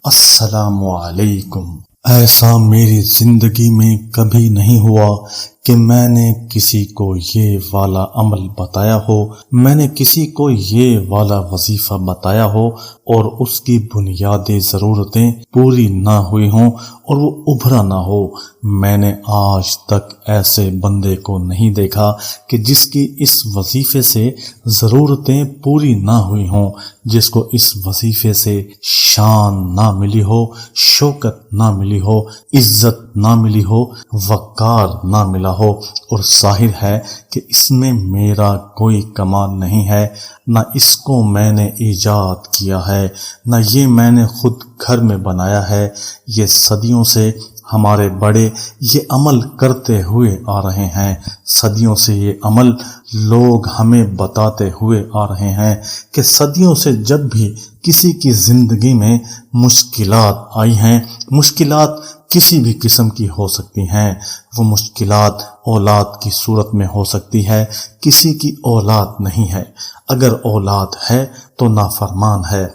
السلام علیکم۔ ایسا میری زندگی میں کبھی نہیں ہوا کہ میں نے کسی کو یہ والا عمل بتایا ہو، میں نے کسی کو یہ والا وظیفہ بتایا ہو اور اس کی بنیادی ضرورتیں پوری نہ ہوئی ہوں اور وہ ابھرا نہ ہو۔ میں نے آج تک ایسے بندے کو نہیں دیکھا کہ جس کی اس وظیفے سے ضرورتیں پوری نہ ہوئی ہوں، جس کو اس وظیفے سے شان نہ ملی ہو، شوکت نہ ملی ہو، عزت نہ ملی ہو، وقار نہ ملا ہو، اور ظاہر ہے کہ اس میں میرا کوئی کمال نہیں ہے، نہ اس کو میں نے ایجاد کیا ہے، نہ یہ میں نے خود گھر میں بنایا ہے۔ یہ صدیوں سے ہمارے بڑے یہ عمل کرتے ہوئے آ رہے ہیں، صدیوں سے یہ عمل لوگ ہمیں بتاتے ہوئے آ رہے ہیں کہ صدیوں سے جب بھی کسی کی زندگی میں مشکلات آئی ہیں، مشکلات کسی بھی قسم کی ہو سکتی ہیں، وہ مشکلات اولاد کی صورت میں ہو سکتی ہے، کسی کی اولاد نہیں ہے، اگر اولاد ہے تو نافرمان ہے،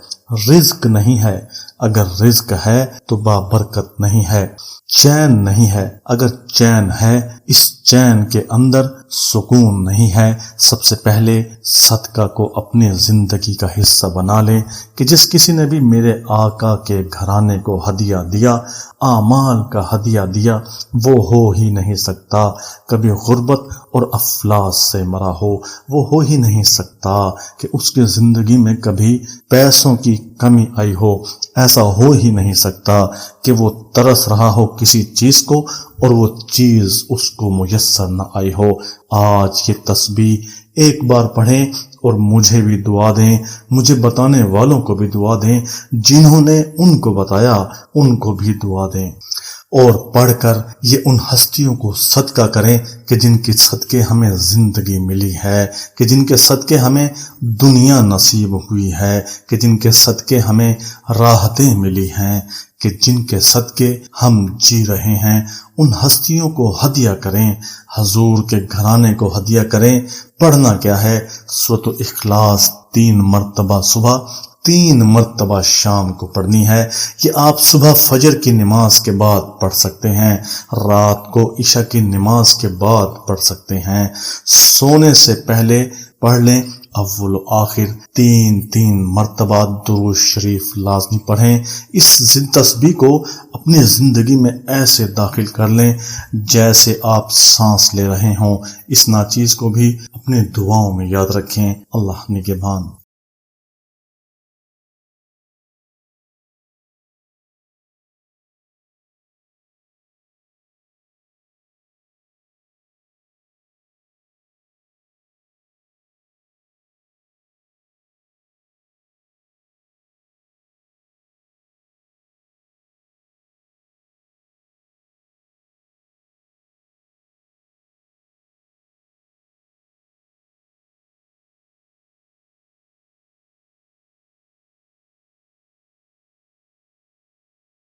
رزق نہیں ہے، اگر رزق ہے تو بابرکت نہیں ہے، چین نہیں ہے، اگر چین ہے اس چین کے اندر سکون نہیں ہے۔ سب سے پہلے صدقہ کو اپنی زندگی کا حصہ بنا لیں کہ جس کسی نے بھی میرے آقا کے گھرانے کو ہدیہ دیا، اعمال کا ہدیہ دیا، وہ ہو ہی نہیں سکتا کبھی غربت اور افلاس سے مرا ہو، وہ ہو ہی نہیں سکتا کہ اس کی زندگی میں کبھی پیسوں کی کمی آئی ہو، ایسا ہو ہی نہیں سکتا کہ وہ ترس رہا ہو کسی چیز کو اور وہ چیز اس کو میسر نہ آئی ہو۔ آج یہ تسبیح ایک بار پڑھیں اور مجھے بھی دعا دیں، مجھے بتانے والوں کو بھی دعا دیں، جنہوں نے ان کو بتایا ان کو بھی دعا دیں، اور پڑھ کر یہ ان ہستیوں کو صدقہ کریں کہ جن کے صدقے ہمیں زندگی ملی ہے، کہ جن کے صدقے ہمیں دنیا نصیب ہوئی ہے، کہ جن کے صدقے ہمیں راحتیں ملی ہیں، کہ جن کے صدقے ہم جی رہے ہیں۔ ان ہستیوں کو ہدیہ کریں، حضور کے گھرانے کو ہدیہ کریں۔ پڑھنا کیا ہے؟ سورۃ الاخلاص 3 مرتبہ صبح، 3 مرتبہ شام کو پڑھنی ہے۔ یہ آپ صبح فجر کی نماز کے بعد پڑھ سکتے ہیں، رات کو عشاء کی نماز کے بعد پڑھ سکتے ہیں، سونے سے پہلے پڑھ لیں۔ اول و آخر 3 مرتبہ درود شریف لازمی پڑھیں۔ اس تسبیح کو اپنی زندگی میں ایسے داخل کر لیں جیسے آپ سانس لے رہے ہوں۔ اس ناچیز کو بھی اپنے دعاؤں میں یاد رکھیں۔ اللہ نگہبان۔